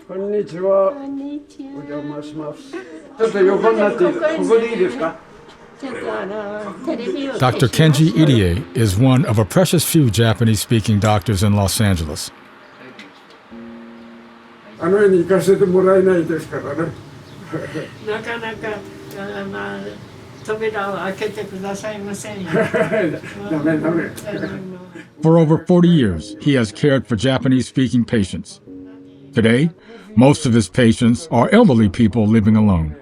こんにちは。お邪魔します。ちょっと横になってここでいいですか? Dr. Kenji Irie is one of a precious few Japanese-speaking doctors in Los Angeles. あの世に行かせてもらえないですからね。なかなか扉を開けてくださいませんよ。ダメダメ。For over 40 years, he has cared for Japanese-speaking patients. Today, most of his patients are elderly people living alone.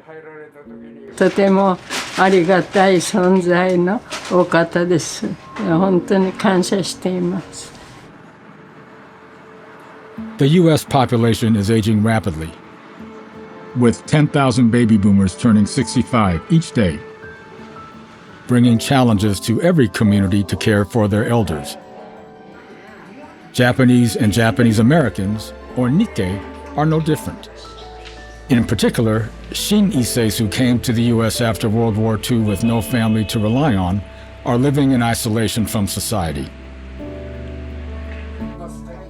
とてもありがたい存在のお方です。本当に感謝しています。The U.S. population is aging rapidly, with 10,000 baby boomers turning 65 each day, bringing challenges to every community to care for their elders. Japanese and Japanese Americans, or Nikkei, are no different. In particular, Shin Iseis who came to the U.S. after World War II with no family to rely on are living in isolation from society.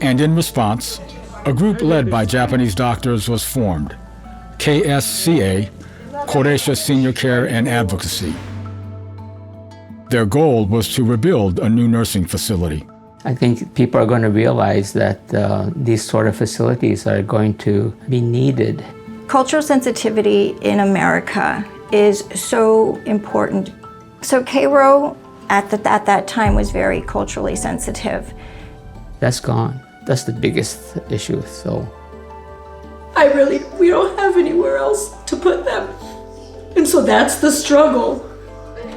And in response, a group led by Japanese doctors was formed, KSCA, Koreisha Senior Care and Advocacy. Their goal was to rebuild a new nursing facility. I think people are going to realize that these sort of facilities are going to be needed. Cultural sensitivity in America is so important. So Cairo at that time was very culturally sensitive. That's gone. That's the biggest issue. So we don't have anywhere else to put them. And so that's the struggle.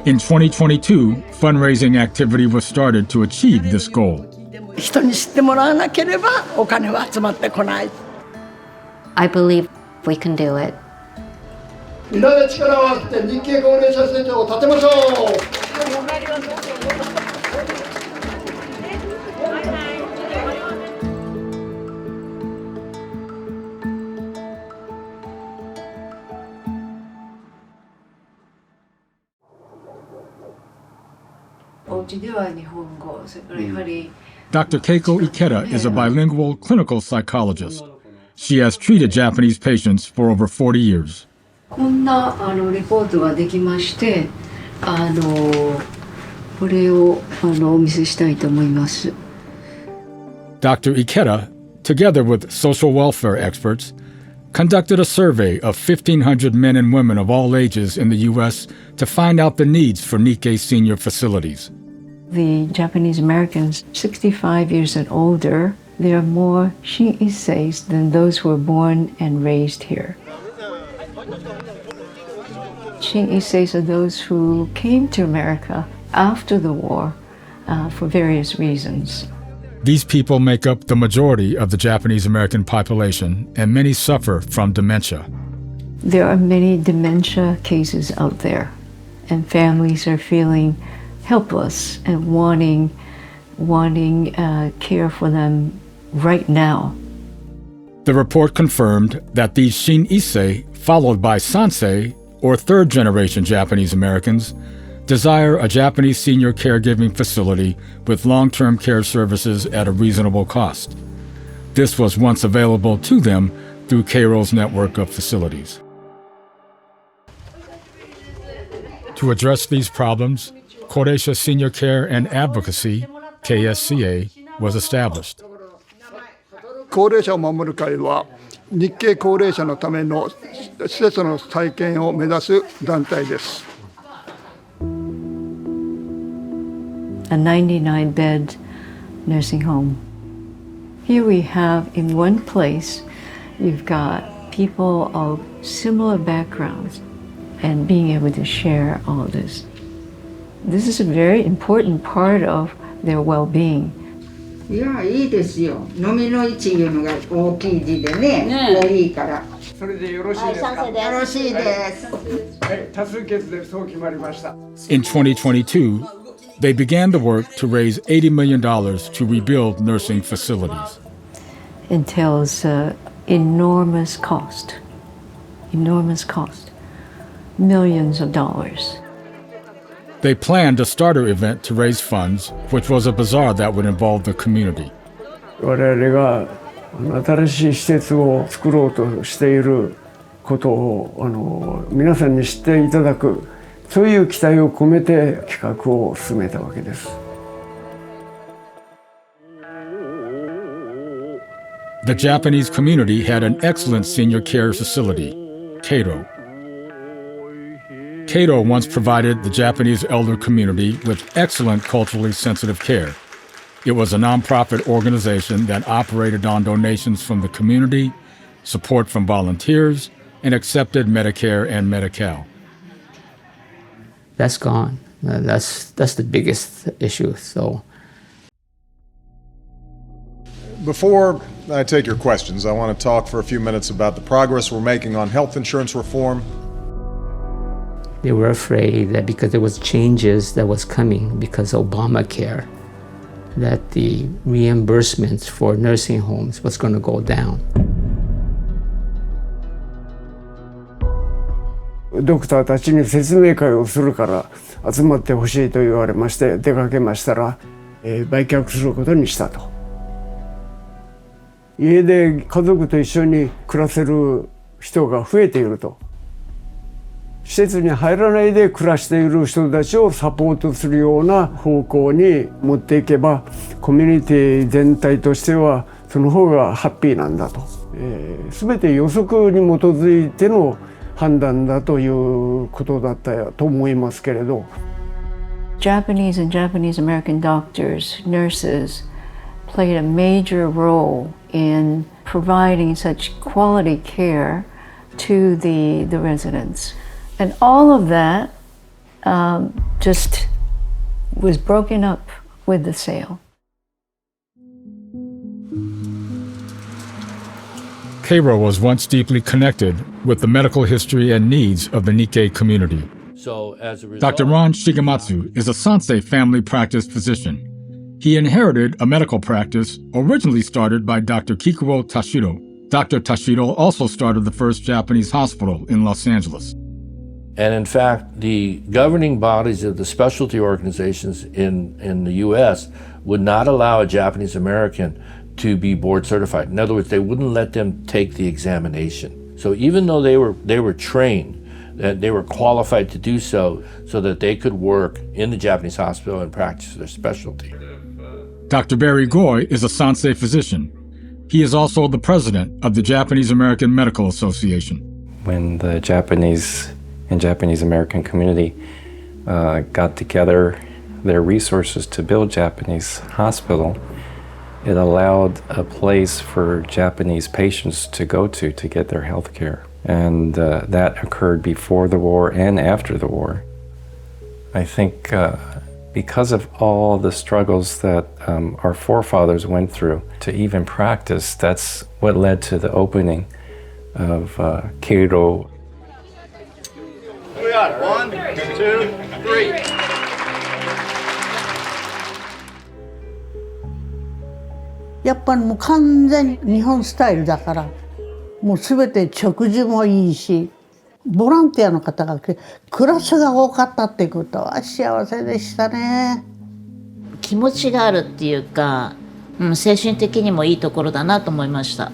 In 2022, fundraising activity was started to achieve this goal. I believe we can do it. みんなで力を合わせて日系高齢者施設を建てましょう。Dr. Keiko Ikeda is a bilingual clinical psychologist. She has treated Japanese patients for over 40 years. こんなレポートができまして、これをお見せしたいと思います。Dr. Ikeda, together with social welfare experts, conducted a survey of 1,500 men and women of all ages in the U.S. to find out the needs for Nikkei senior facilities. The Japanese Americans 65 years and older, there are more Shin Iseis than those who were born and raised here. Shin Iseis are those who came to America after the war for various reasons. These people make up the majority of the Japanese American population, and many suffer from dementia. There are many dementia cases out there, and families are feeling helpless and wanting care for them right now. The report confirmed that these Shin Issei, followed by Sansei, or third-generation Japanese Americans, desire a Japanese senior caregiving facility with long-term care services at a reasonable cost. This was once available to them through Cairo's network of facilities. To address these problems, Koreisha Senior Care and Advocacy, KSCA, was established. 高齢者を守る会は日系高齢者のための施設の再建を目指す団体です。A 99-bed nursing home. Here we have in one place, you've got people of similar backgrounds and being able to share all this. This is a very important part of their well-being. いや、いいですよ。飲みの市いうのが大きい字でね、いいから。それでよろしいですか？よろしいです。はい、多数決でそう決まりました。In 2022, they began the work to raise $80 million to rebuild nursing facilities. Entails enormous cost. Millions of dollars. They planned a starter event to raise funds, which was a bazaar that would involve the community. 我々が新しい施設を作ろうとしていることを皆さんに知っていただく、そういう期待を込めて企画を進めたわけです。The Japanese community had an excellent senior care facility, Keiro. Keiro once provided the Japanese elder community with excellent culturally sensitive care. It was a nonprofit organization that operated on donations from the community, support from volunteers, and accepted Medicare and Medi-Cal. That's gone. That's the biggest issue. So, before I take your questions, I want to talk for a few minutes about the progress we're making on health insurance reform. They were afraid that because there was changes that was coming because of Obamacare, that the reimbursements for nursing homes was going to go down. ドクターたちに説明会をするから集まってほしいと言われまして出かけましたら、売却することにしたと。家で家族と一緒に暮らせる人が増えていると。施設に入らないで暮らしている人たちをサポートするような方向に持っていけば、コミュニティ全体としてはその方がハッピーなんだと。全て予測に基づいての判断だということだったと思いますけれど。Japanese and Japanese American doctors, nurses played a major role in providing such quality care to the residents. And all of that just was broken up with the sale. Keiro was once deeply connected with the medical history and needs of the Nikkei community. Dr. Ron Shigematsu is a Sansei family practice physician. He inherited a medical practice originally started by Dr. Kikuo Tashiro. Dr. Tashiro also started the first Japanese hospital in Los Angeles. And in fact, the governing bodies of the specialty organizations in the US would not allow a Japanese American to be board certified. In other words, they wouldn't let them take the examination. So even though they were trained, that they were qualified to do so that they could work in the Japanese hospital and practice their specialty. Dr. Barry Goy is a Sansei physician. He is also the president of the Japanese American Medical Association. When the Japanese and Japanese American community got together their resources to build Japanese hospital, it allowed a place for Japanese patients to go to get their health care. And that occurred before the war and after the war. I think because of all the struggles that our forefathers went through to even practice, that's what led to the opening of Keiro. We got 1, 2, 3. やっぱりもう完全に日本スタイルだから、もう全て食事もいいし、ボランティアの方がクラスが多かったっていうことは幸せでしたね。気持ちがあるっていうか、精神的にもいいところだなと思いました。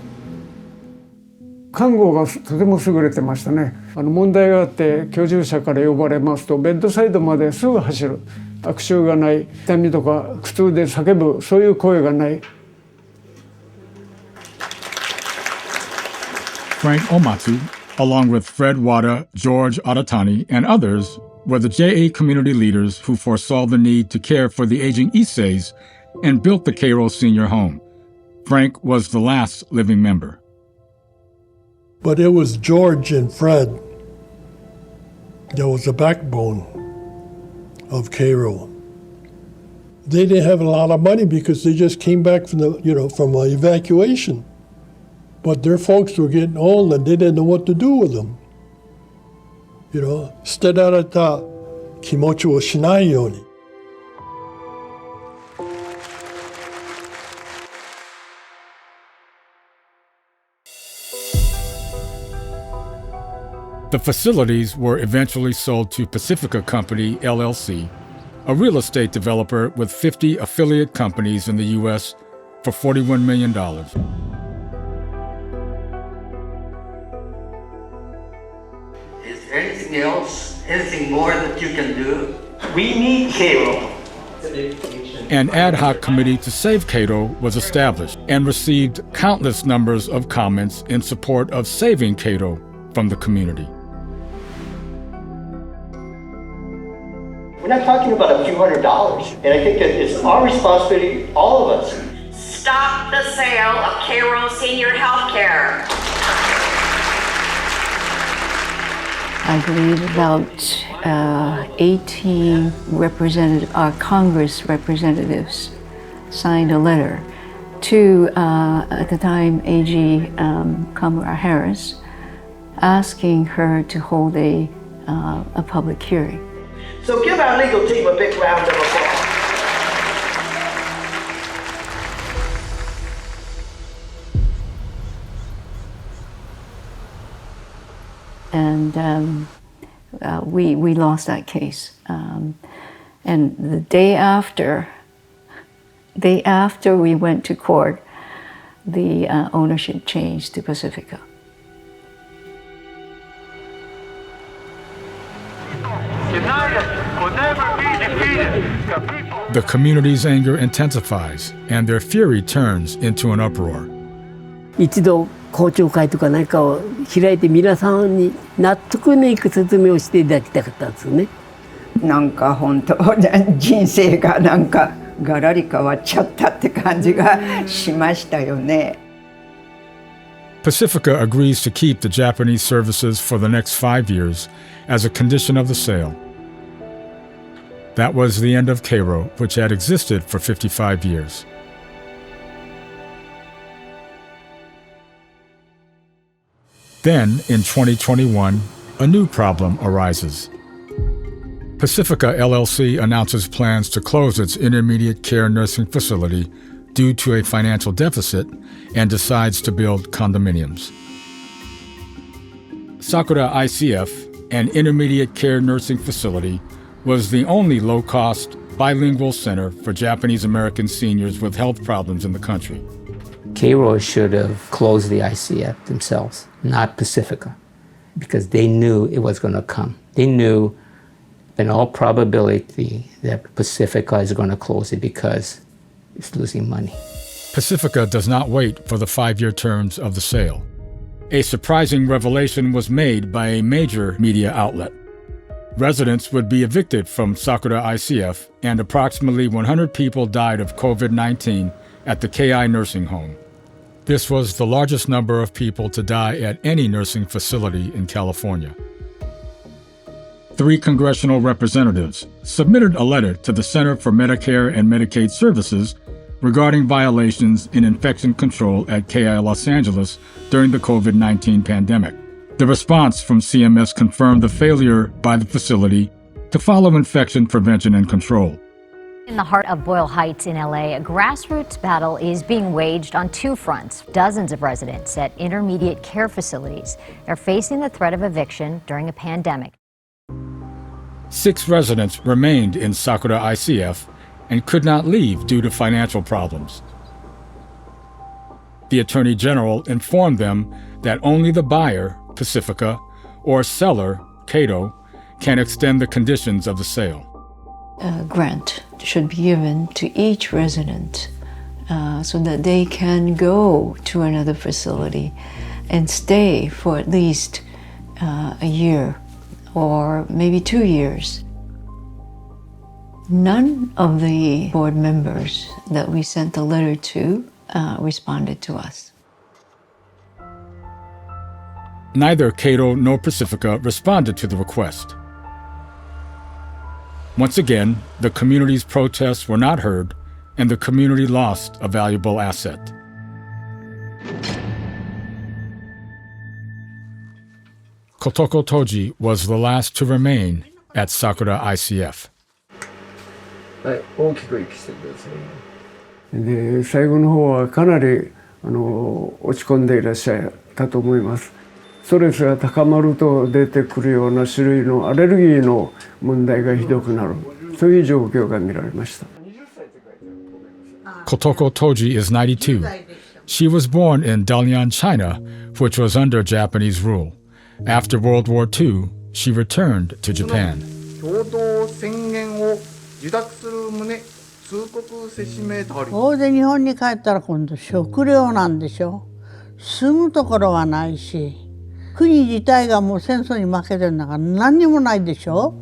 看護がとても優れてましたね。問題があって居住者から呼ばれますとベッドサイドまですぐ走る。悪臭がない、痛みとか苦痛で叫ぶ、そういう声がない。Frank Omatsu, along with Fred Wada, George Aratani, and others, were the JA community leaders who foresaw the need to care for the aging Issei's and built the Keiro Senior Home. Frank was the last living member. But it was George and Fred that was the backbone of Keiro. They didn't have a lot of money because they just came back from from an evacuation. But their folks were getting old and they didn't know what to do with them. 捨てられた気持ちをしないように。The facilities were eventually sold to Pacifica Company, LLC, a real estate developer with 50 affiliate companies in the U.S. for $41 million. Is there anything else, anything more that you can do? We need Cairo. An ad hoc committee to save Cato was established and received countless numbers of comments in support of saving Cato from the community. We're not talking about a few $100s, and I think that it's our responsibility, all of us. Stop the sale of Cairo Senior Health Care. I believe about 18 Congress representatives signed a letter to, at the time, AG Kamala Harris, asking her to hold a public hearing. So give our legal team a big round of applause. And we lost that case. And the day after we went to court, the ownership changed to Pacifica. United will never be defeated. The community's anger intensifies, and their fury turns into an uproar. 一度公聴会とか何かを開いて皆さんに納得のいく説明をしていただきたかったんですね。なんか本当人生がなんかガラリ変わっちゃったって感じがしましたよね。Pacifica agrees to keep the Japanese services for the next 5 years as a condition of the sale. That was the end of Cairo, which had existed for 55 years. Then, in 2021, a new problem arises. Pacifica LLC announces plans to close its intermediate care nursing facility due to a financial deficit and decides to build condominiums. Sakura ICF, an intermediate care nursing facility, was the only low-cost, bilingual center for Japanese American seniors with health problems in the country. Cairo should have closed the ICF themselves, not Pacifica, because they knew it was going to come. They knew, in all probability, that Pacifica is going to close it because it's losing money. Pacifica does not wait for the 5-year terms of the sale. A surprising revelation was made by a major media outlet. Residents would be evicted from Sakura ICF, and approximately 100 people died of COVID-19 at the KI nursing home. This was the largest number of people to die at any nursing facility in California. 3 congressional representatives submitted a letter to the Center for Medicare and Medicaid Services regarding violations in infection control at KI Los Angeles during the COVID-19 pandemic. The response from CMS confirmed the failure by the facility to follow infection prevention and control. In the heart of Boyle Heights in LA, a grassroots battle is being waged on 2 fronts. Dozens of residents at intermediate care facilities are facing the threat of eviction during a pandemic. 6 residents remained in Sakura ICF and could not leave due to financial problems. The Attorney General informed them that only the buyer, Pacifica, or seller, Cato, can extend the conditions of the sale. A grant should be given to each resident so that they can go to another facility and stay for at least a year or maybe 2 years. None of the board members that we sent the letter to responded to us. Neither Cato nor Pacifica responded to the request. Once again, the community's protests were not heard, and the community lost a valuable asset. Kotoko Toji was the last to remain at Sakura ICF. はい、大きく息してください。で、最後の方はかなり落ち込んでいらっしゃったと思います。ストレスが高まると出てくるような種類のアレルギーの問題がひどくなる、そういう状況が見られました。Kotoko Toji is 92. She was born in Dalian, China, which was under Japanese rule. After World War II, she returned to Japan. 共同宣言を受諾する旨通告せしめております。大勢日本に帰ったら今度食料なんでしょ。住むところはないし、国自体がもう戦争に負けてるんだから何にもないでしょ。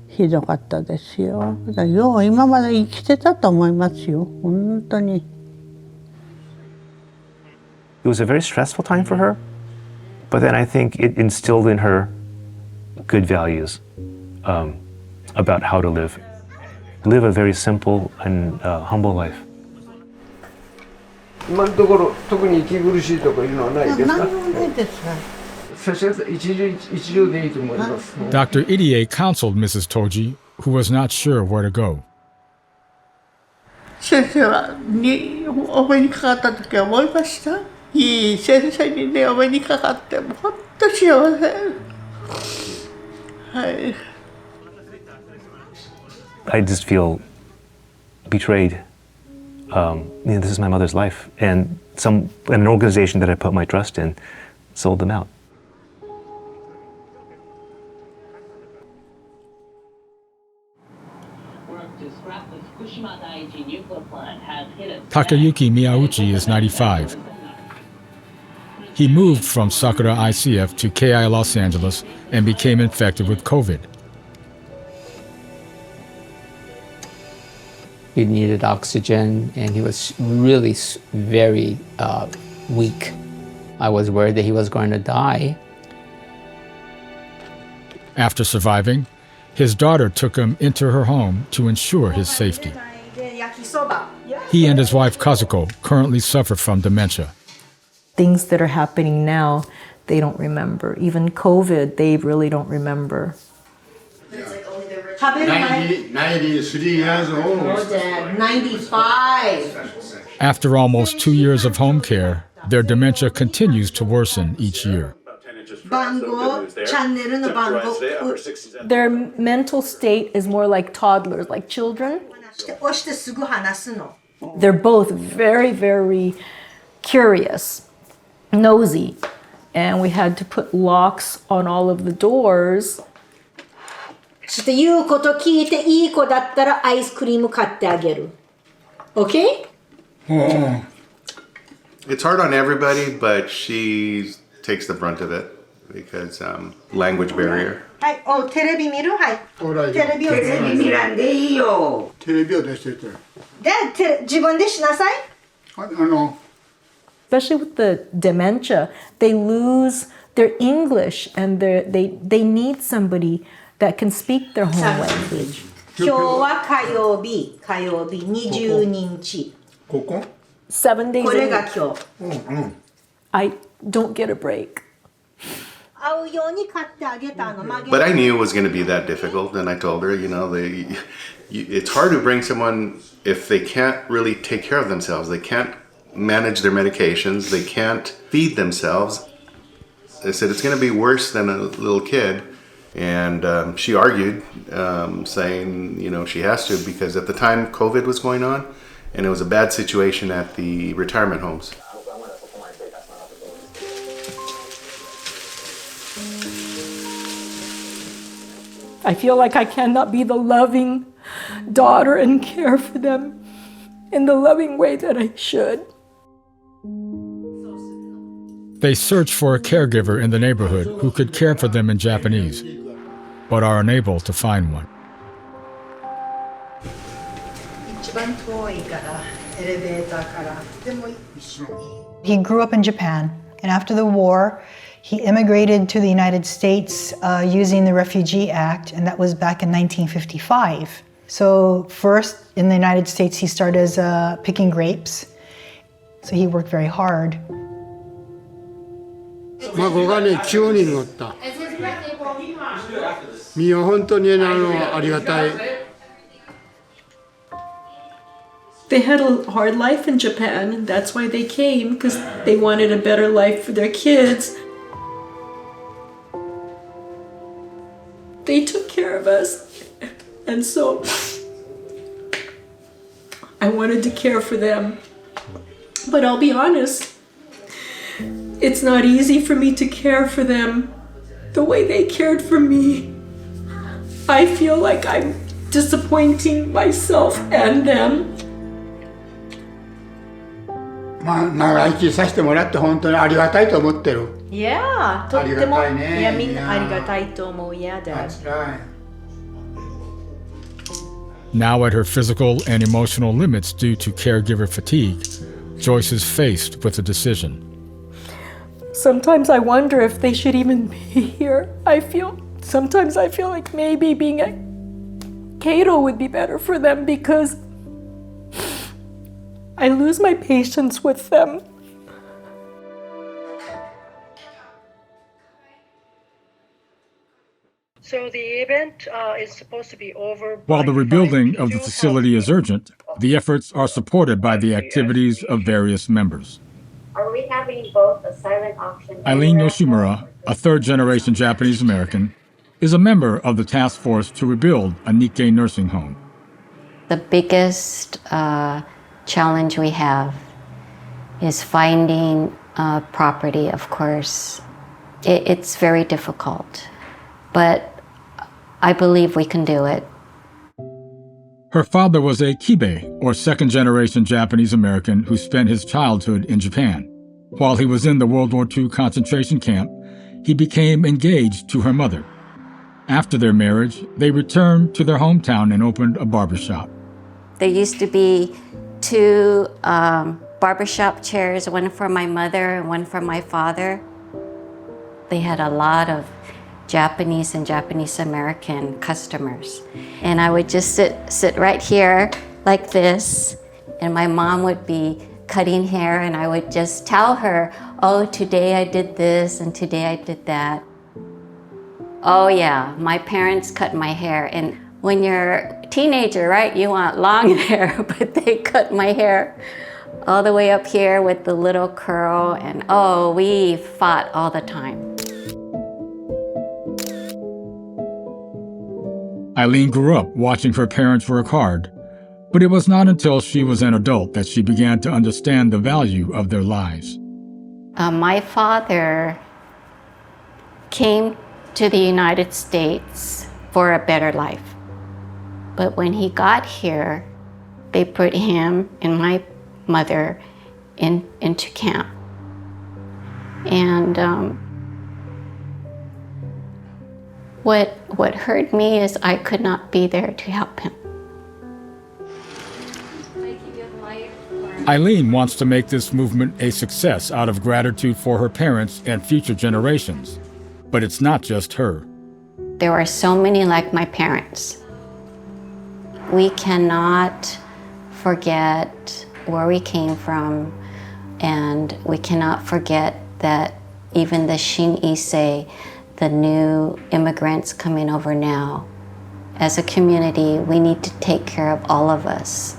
ひどかったですよ。だからよう今まで生きてたと思いますよ、本当に。It was a very stressful time for her, but then I think it instilled in her good values about how to live a very simple and humble life. 今のところ特に息苦しいとかいうのはないですか？何もないですか。一両でいいと思います。Dr. Irie counseled Mrs. Toji, who was not sure where to go. 先生はお目にかかった時は思いました。いい先生にね、お目にかかっても本当幸せ。はい。I just feel betrayed. This is my mother's life, and an organization that I put my trust in sold them out. Takayuki Miyauchi is 95. He moved from Sakura ICF to KI Los Angeles and became infected with COVID. He needed oxygen, and he was really very weak. I was worried that he was going to die. After surviving, his daughter took him into her home to ensure his safety. He and his wife Kazuko currently suffer from dementia. Things that are happening now, they don't remember. Even COVID, they really don't remember. 93 years old. 95. After almost 2 years of home care, their dementia continues to worsen each year. Their mental state is more like toddlers, like children. They're both very, very curious, nosy, and we had to put locks on all of the doors. そして言うこと聞いていい子だったらアイスクリーム買ってあげる。Okay? It's hard on everybody, but she takes the brunt of it because language barrier. はい、おテレビ見る？はい。テレビをテレビ見らんでいいよ。テレビを出してて。で、自分でしなさい。Especially with the dementia, they lose their English and they need somebody that can speak their home language. 今日は火曜日22日。ここ？7 days これが a week. 今日。I don't get a break. 会うように買ってあげたの。But I knew it was going to be that difficult, and I told her, it's hard to bring someone if they can't really take care of themselves. They can't manage their medications. They can't feed themselves. I said, it's going to be worse than a little kid. And she argued, saying, she has to, because at the time COVID was going on, and it was a bad situation at the retirement homes. I feel like I cannot be the loving daughter and care for them in the loving way that I should. They search for a caregiver in the neighborhood who could care for them in Japanese, but are unable to find one. He grew up in Japan, and after the war, he immigrated to the United States using the Refugee Act, and that was back in 1955. So first, in the United States, he started as picking grapes. So he worked very hard. 孫がね、9人おった。みは本当にありがたい。They had a hard life in Japan, and that's why they came, because they wanted a better life for their kids. they took care of us. And so I wanted to care for them. But I'll be honest, it's not easy for me to care for them the way they cared for me. I feel like I'm disappointing myself and them. まあ長生きさせてもらって本当にありがたいと思ってる。Yeah, とっても、ありがたいね。いや、みんなありがたいと思う。Yeah, Dad. That's right. Now at her physical and emotional limits due to caregiver fatigue, Joyce is faced with a decision. Sometimes I wonder if they should even be here. Sometimes I feel like maybe being at Cato would be better for them because I lose my patience with them. So the event is supposed to be over. While the rebuilding of the facility is urgent, the efforts are supported by the activities of various members. Are we having both a silent auction? Eileen Yoshimura, a third-generation Japanese American, is a member of the task force to rebuild a Nikkei nursing home. The biggest challenge we have is finding property, of course. It's very difficult, but I believe we can do it. Her father was a Kibe, or second-generation Japanese American who spent his childhood in Japan. While he was in the World War II concentration camp, he became engaged to her mother. After their marriage, they returned to their hometown and opened a barbershop. There used to be two barbershop chairs, one for my mother and one for my father. They had a lot of Japanese and Japanese American customers. And I would just sit right here like this, and my mom would be cutting hair, and I would just tell her, oh, today I did this and today I did that. Oh yeah, my parents cut my hair, and when you're a teenager, right, you want long hair, but they cut my hair all the way up here with the little curl, and oh, we fought all the time. Eileen grew up watching her parents work hard, but it was not until she was an adult that she began to understand the value of their lives. My father came to the United States for a better life. But when he got here, they put him and my mother into camp. And what hurt me is I could not be there to help him. Eileen wants to make this movement a success out of gratitude for her parents and future generations. But it's not just her. There are so many like my parents. We cannot forget where we came from, and we cannot forget that even the Shin Issei, the new immigrants coming over now, as a community, we need to take care of all of us.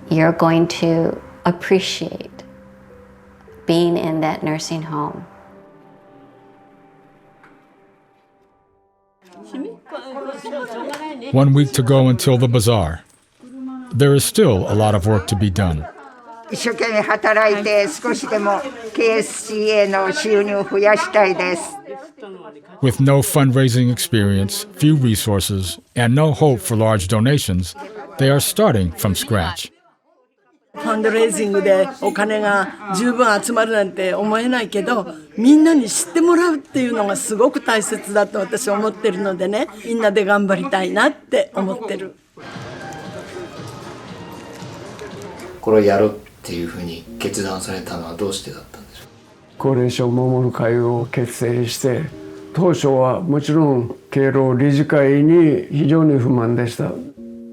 You're going to appreciate being in that nursing home. One week to go until the bazaar. There is still a lot of work to be done. 一生懸命働いて少しでも KSCA の収入を増やしたいです。 With no fundraising experience, few resources, and no hope for large donations, they are starting from scratch. ファンドレイジングでお金が十分集まるなんて思えないけど、みんなに知ってもらうっていうのがすごく大切だと私は思ってるのでね、みんなで頑張りたいなって思ってる。これをやるっていうふうに決断されたのはどうしてだったんでしょう。高齢者を守る会を結成して、当初はもちろん敬老理事会に非常に不満でした。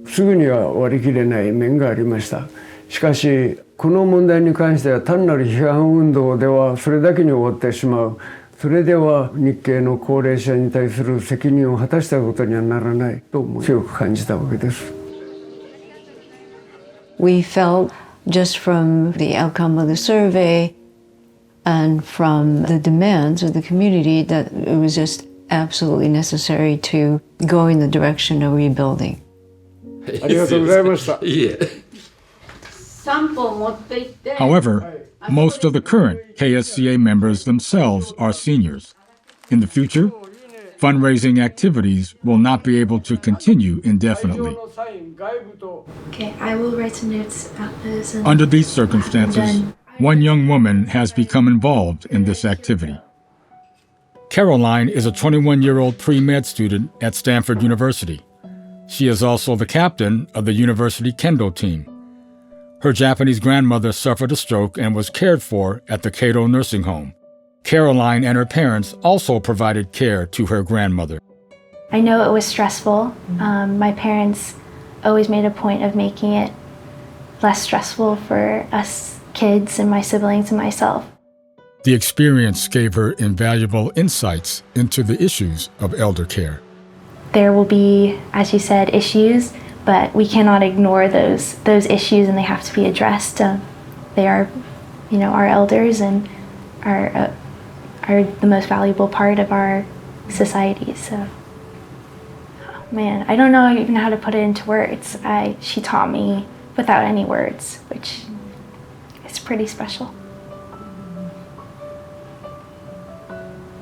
すぐには割り切れない面がありました。しかしこの問題に関しては単なる批判運動ではそれだけに終わってしまう。それでは日系の高齢者に対する責任を果たしたことにはならないと強く感じたわけです。We felt just from the outcome of the survey and from the demands of the community that it was just absolutely necessary to go in the direction of rebuilding. ありがとうございました。However, most of the current KSCA members themselves are seniors. In the future, fundraising activities will not be able to continue indefinitely. Okay, I will write some notes about this. Under these circumstances, one young woman has become involved in this activity. Caroline is a 21-year-old pre-med student at Stanford University. She is also the captain of the university kendo team. Her Japanese grandmother suffered a stroke and was cared for at the Cato nursing home. Caroline and her parents also provided care to her grandmother. I know it was stressful. My parents always made a point of making it less stressful for us kids and my siblings and myself. The experience gave her invaluable insights into the issues of elder care. There will be, as you said, issues, but we cannot ignore those issues, and they have to be addressed. They are, our elders and are the most valuable part of our society. So, man, I don't know even how to put it into words. She taught me without any words, which is pretty special.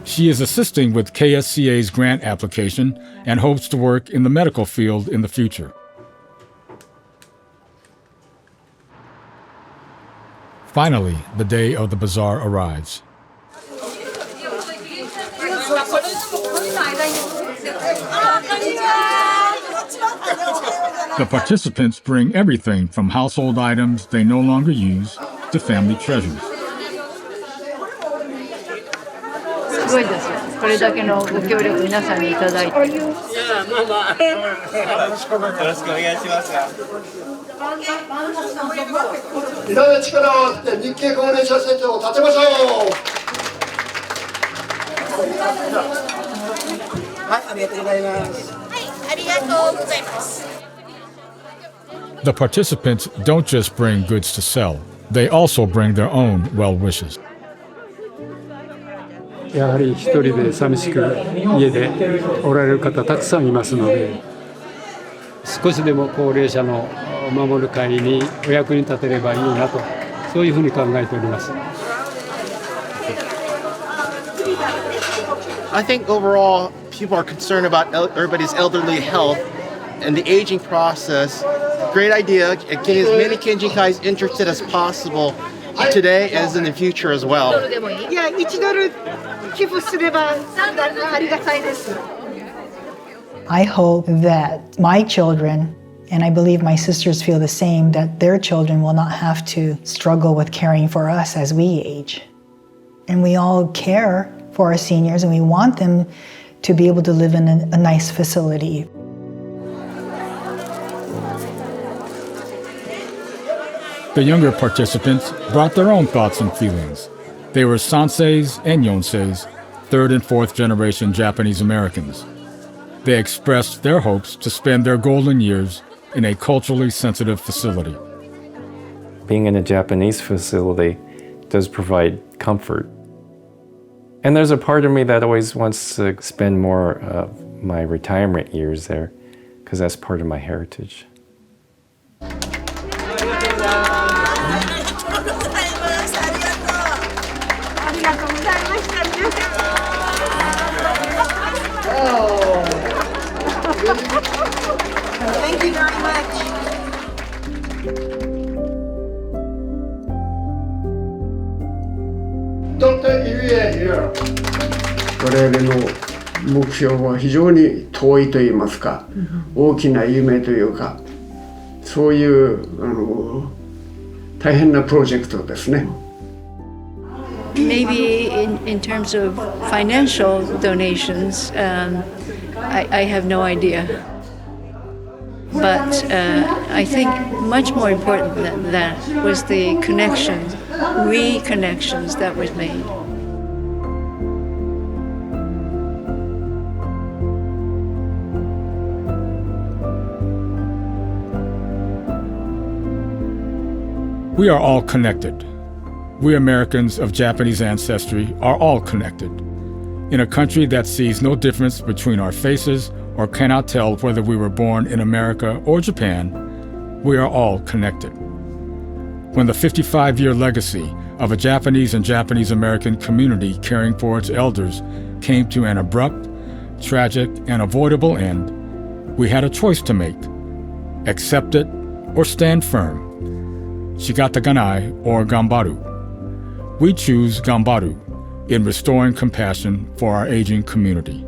She is assisting with KSCA's grant application and hopes to work in the medical field in the future. Finally, the day of the bazaar arrives. The participants bring everything from household items they no longer use to family treasures. すごいですよ。これだけのご協力皆さんにいただいて。よろしくお願いします。皆で力を合わせて日系高齢者施設を建てましょう。はい、ありがとうございます。はい、ありがとうございます。The participants don't just bring goods to sell, they also bring their own well wishes. やはり一人で寂しく家でおられる方たくさんいますので、少しでも高齢者の守る会にお役に立てればいいなと、そういうふうに考えております。I think overall people are concerned about everybody's elderly health and the aging process. Great idea, getting as many Kenjinkais interested as possible today as in the future as well. いや、1ドル寄付すればありがたいです。I hope that my children, and I believe my sisters feel the same, that their children will not have to struggle with caring for us as we age. And we all care for our seniors, and we want them to be able to live in a nice facility. The younger participants brought their own thoughts and feelings. They were Sanseis and Yonseis, third and fourth generation Japanese Americans. They expressed their hopes to spend their golden years in a culturally sensitive facility. Being in a Japanese facility does provide comfort. And there's a part of me that always wants to spend more of my retirement years there, because that's part of my heritage. Thank you very much. 我々の目標は非常に遠いといいますか、大きな夢というか、そういう大変なプロジェクトですね。Maybe in terms of financial donations, I have no idea. But I think much more important than that was the connections, reconnections that was made. We are all connected. We Americans of Japanese ancestry are all connected. In a country that sees no difference between our faces or cannot tell whether we were born in America or Japan, we are all connected. When the 55-year legacy of a Japanese and Japanese American community caring for its elders came to an abrupt, tragic, and avoidable end, we had a choice to make: accept it or stand firm. Shigata ganai or gambaru. We choose gambaru in restoring compassion for our aging community.